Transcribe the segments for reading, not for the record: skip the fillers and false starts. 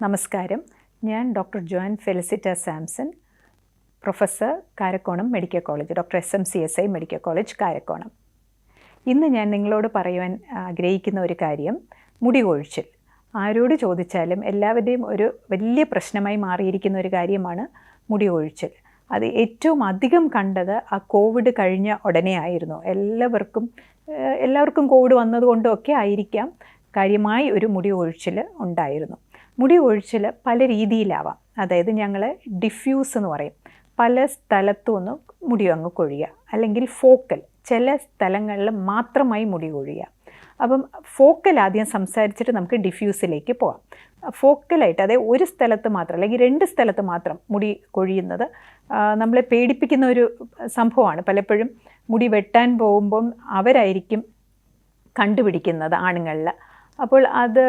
നമസ്കാരം. ഞാൻ doctor John Felicita Samson, professor, Karakonam medical college, doctor SMCSI medical college, Karakonam. ഇന്ന് ഞാൻ നിങ്ങളോട് പറയുവാൻ ആഗ്രഹിക്കുന്ന ഒരു കാര്യം മുടി കൊഴിച്ചിൽ. ആരോട് ചോദിച്ചാലും എല്ലാവരുടെയും ഒരു വലിയ പ്രശ്നമായി മാറിയിരിക്കുന്ന ഒരു കാര്യമാണ് മുടി കൊഴിച്ചിൽ. അത് ഏറ്റവും അധികം കണ്ടത് ആ കോവിഡ് കഴിഞ്ഞ ഉടനെ ആയിരുന്നു. എല്ലാവർക്കും കോവിഡ് വന്നതുകൊണ്ടൊക്കെ ആയിരിക്കാം കാര്യമായി ഒരു മുടി കൊഴിച്ചിൽ ഉണ്ടായിരുന്നു. മുടി കൊഴിച്ചിൽ പല രീതിയിലാവാം. അതായത് ഞങ്ങൾ ഡിഫ്യൂസ് എന്ന് പറയും, പല സ്ഥലത്തും ഒന്ന് മുടി അങ്ങ് കൊഴിയുക, അല്ലെങ്കിൽ ഫോക്കൽ, ചില സ്ഥലങ്ങളിൽ മാത്രമായി മുടി കൊഴിയുക. അപ്പം ഫോക്കൽ ആദ്യം സംസാരിച്ചിട്ട് നമുക്ക് ഡിഫ്യൂസിലേക്ക് പോകാം. ഫോക്കലായിട്ട്, അതായത് ഒരു സ്ഥലത്ത് മാത്രം അല്ലെങ്കിൽ 2 സ്ഥലത്ത് മാത്രം മുടി കൊഴിയുന്നത് നമ്മളെ പേടിപ്പിക്കുന്ന ഒരു സംഭവമാണ്. പലപ്പോഴും മുടി വെട്ടാൻ പോകുമ്പം അവരായിരിക്കും കണ്ടുപിടിക്കുന്നത് ആണുങ്ങളിൽ. അപ്പോൾ അത്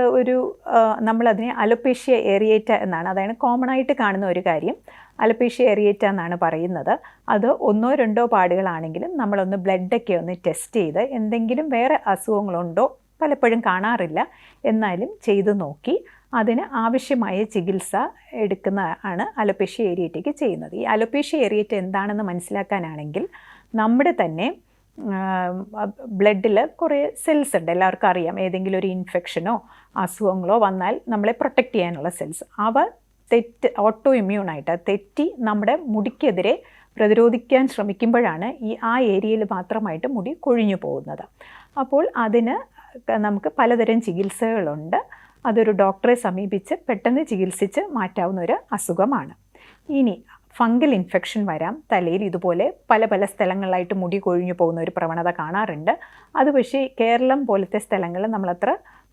നമ്മളതിനെ അലോപേഷ്യ ഏറിയേറ്റ എന്നാണ്, അതാണ് കോമൺ ആയിട്ട് കാണുന്ന ഒരു കാര്യം. അലോപേഷ്യ ഏറിയേറ്റ എന്നാണ് പറയുന്നത്. അത് 1-2 പാടുകളാണെങ്കിലും നമ്മളൊന്ന് ബ്ലഡൊക്കെ ഒന്ന് ടെസ്റ്റ് ചെയ്ത് എന്തെങ്കിലും വേറെ അസുഖങ്ങളുണ്ടോ, പലപ്പോഴും കാണാറില്ല, എന്നാലും ചെയ്തു നോക്കി അതിന് ആവശ്യമായ ചികിത്സ എടുക്കുന്നതാണ് അലോപേഷ്യ ഏറിയേറ്റയ്ക്ക് ചെയ്യുന്നത്. ഈ അലോപേഷ്യ ഏറിയേറ്റ എന്താണെന്ന് മനസ്സിലാക്കാനാണെങ്കിൽ നമ്മുടെ തന്നെ ബ്ലഡിൽ കുറേ സെൽസ് ഉണ്ട്. എല്ലാവർക്കും അറിയാം, ഏതെങ്കിലും ഒരു ഇൻഫെക്ഷനോ അസുഖങ്ങളോ വന്നാൽ നമ്മളെ പ്രൊട്ടക്റ്റ് ചെയ്യാനുള്ള സെൽസ്, അവ ഓട്ടോ ഇമ്മ്യൂണായിട്ട് തെറ്റി നമ്മുടെ മുടിക്കെതിരെ പ്രതിരോധിക്കാൻ ശ്രമിക്കുമ്പോഴാണ് ആ ഏരിയയിൽ മാത്രമായിട്ട് മുടി കൊഴിഞ്ഞു പോകുന്നത്. അപ്പോൾ അതിന് നമുക്ക് പലതരം ചികിത്സകളുണ്ട്. അതൊരു ഡോക്ടറെ സമീപിച്ച് പെട്ടെന്ന് ചികിത്സിച്ച് മാറ്റാവുന്ന ഒരു അസുഖമാണ്. ഇനി ഫംഗൽ ഇൻഫെക്ഷൻ വരാം. തലയിൽ ഇതുപോലെ പല സ്ഥലങ്ങളിലായിട്ട് മുടി കൊഴിഞ്ഞു പോകുന്ന ഒരു പ്രവണത കാണാറുണ്ട്. അത് പക്ഷേ കേരളം പോലത്തെ സ്ഥലങ്ങളിൽ നമ്മളത്ര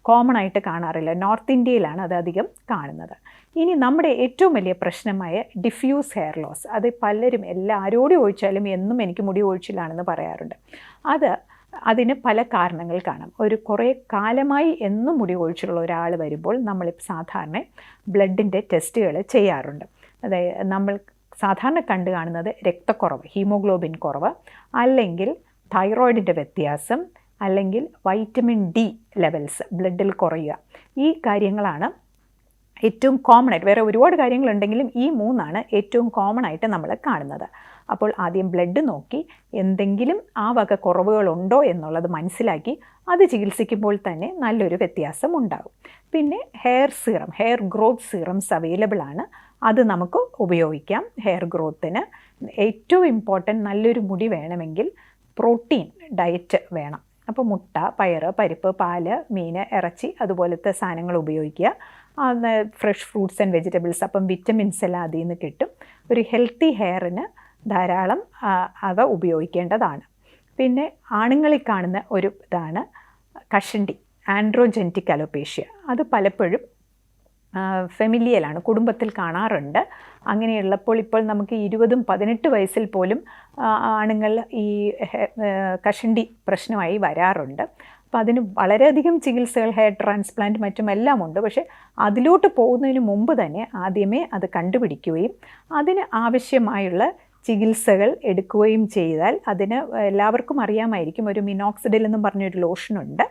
കോമൺ ആയിട്ട് കാണാറില്ല. നോർത്ത് ഇന്ത്യയിലാണ് അത് അധികം കാണുന്നത്. ഇനി നമ്മുടെ ഏറ്റവും വലിയ പ്രശ്നമായ ഡിഫ്യൂസ് ഹെയർ ലോസ്, അത് പലരും ആരോട് ചോദിച്ചാലും എന്നും എനിക്ക് മുടി കൊഴിച്ചിലാണെന്ന് പറയാറുണ്ട്. അതിന് പല കാരണങ്ങൾ കാണാം. കുറേ കാലമായി എന്നും മുടി കൊഴിച്ചിലുള്ള ഒരാൾ വരുമ്പോൾ നമ്മൾ സാധാരണ ബ്ലഡിൻ്റെ ടെസ്റ്റുകൾ ചെയ്യാറുണ്ട്. അതായത് നമ്മൾ സാധാരണ കാണുന്നത് രക്തക്കുറവ്, ഹീമോഗ്ലോബിൻ കുറവ്, അല്ലെങ്കിൽ തൈറോയിഡിൻ്റെ വ്യത്യാസം, അല്ലെങ്കിൽ വൈറ്റമിൻ D ലെവൽസ് ബ്ലഡിൽ കുറയുക. ഈ കാര്യങ്ങളാണ് ഏറ്റവും കോമൺ ആയിട്ട്. വേറെ ഒരുപാട് കാര്യങ്ങളുണ്ടെങ്കിലും ഈ 3 ഏറ്റവും കോമൺ ആയിട്ട് നമ്മൾ കാണുന്നത്. അപ്പോൾ ആദ്യം ബ്ലഡ് നോക്കി എന്തെങ്കിലും ആ വക കുറവുകളുണ്ടോ എന്നുള്ളത് മനസ്സിലാക്കി അത് ചികിത്സിക്കുമ്പോൾ തന്നെ നല്ലൊരു വ്യത്യാസം ഉണ്ടാകും. പിന്നെ ഹെയർ ഗ്രോത്ത് സീറംസ് അവൈലബിൾ ആണ്. അത് നമുക്ക് ഉപയോഗിക്കാം. ഹെയർ ഗ്രോത്തിന് ഏറ്റവും ഇമ്പോർട്ടൻറ്റ്, നല്ലൊരു മുടി വേണമെങ്കിൽ പ്രോട്ടീൻ ഡയറ്റ് വേണം. അപ്പോൾ മുട്ട, പയറ്, പരിപ്പ്, പാല്, മീൻ, ഇറച്ചി അതുപോലത്തെ സാധനങ്ങൾ ഉപയോഗിക്കുക. ഫ്രഷ് ഫ്രൂട്ട്സ് ആൻഡ് വെജിറ്റബിൾസ്, അപ്പം വിറ്റമിൻസ് എല്ലാം അതിൽ നിന്ന് കിട്ടും. ഒരു ഹെൽത്തി ഹെയറിന് ധാരാളം അവ ഉപയോഗിക്കേണ്ടതാണ്. പിന്നെ ആണുങ്ങളിൽ കാണുന്ന ഒരു ഇതാണ് കഷണ്ടി, ആൻഡ്രോജെനറ്റിക് അലോപേഷ്യ. അത് പലപ്പോഴും ഫെമിലിയലാണ്, കുടുംബത്തിൽ കാണാറുണ്ട്. അങ്ങനെയുള്ളപ്പോൾ ഇപ്പോൾ നമുക്ക് 20-18 വയസ്സിൽ പോലും ആണുങ്ങൾ ഈ കഷണ്ടി പ്രശ്നമായി വരാറുണ്ട്. അപ്പോൾ അതിന് വളരെയധികം ചികിത്സകൾ, ഹെയർ ട്രാൻസ്പ്ലാന്റ് മറ്റുമെല്ലാം ഉണ്ട്. പക്ഷേ അതിലോട്ട് പോകുന്നതിന് മുമ്പ് തന്നെ ആദ്യമേ അത് കണ്ടുപിടിക്കുകയും അതിന് ആവശ്യമായുള്ള ചികിത്സകൾ എടുക്കുകയും ചെയ്താൽ, അതിന് എല്ലാവർക്കും അറിയാമായിരിക്കും, ഒരു മിനോക്സിഡിൽ എന്നും പറഞ്ഞൊരു ലോഷനുണ്ട്.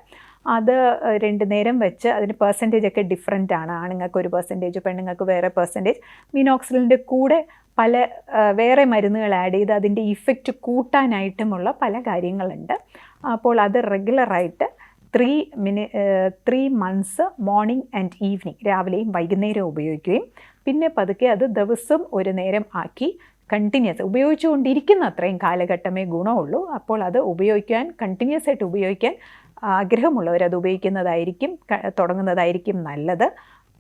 അത് 2 നേരം വെച്ച്, അതിന് പെർസെൻറ്റേജ് ഒക്കെ ഡിഫറെൻ്റ് ആണ്. ആണുങ്ങൾക്ക് ഒരു പെർസെൻറ്റേജ്, പെണ്ണുങ്ങൾക്ക് വേറെ പെർസെൻറ്റേജ്. മിനോക്സിഡിലിൻ്റെ കൂടെ പല വേറെ മരുന്നുകൾ ആഡ് ചെയ്ത് അതിൻ്റെ ഇഫക്റ്റ് കൂട്ടാനായിട്ടുമുള്ള പല കാര്യങ്ങളുണ്ട്. അപ്പോൾ അത് റെഗുലറായിട്ട് 3 മന്ത്സ് മോർണിംഗ് ആൻഡ് ഈവനിങ്, രാവിലെയും വൈകുന്നേരവും ഉപയോഗിക്കുകയും പിന്നെ പതുക്കെ അത് ദിവസം ഒരു നേരം ആക്കി കണ്ടിന്യൂസ് ഉപയോഗിച്ചുകൊണ്ടിരിക്കുന്ന അത്രയും കാലഘട്ടമേ ഗുണമുള്ളൂ. അപ്പോൾ അത് കണ്ടിന്യൂസ് ആയിട്ട് ഉപയോഗിക്കാൻ ആഗ്രഹമുള്ളവർ അത് തുടങ്ങുന്നതായിരിക്കും നല്ലത്.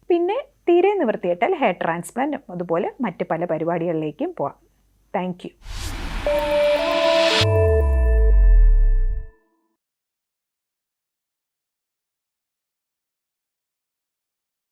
പിന്നെ തീരെ നിവൃത്തിയിട്ടാൽ ഹെയർ ട്രാൻസ്പ്ലാന്റ് അതുപോലെ മറ്റ് പല പരിപാടികളിലേക്കും പോകാം. Thank you.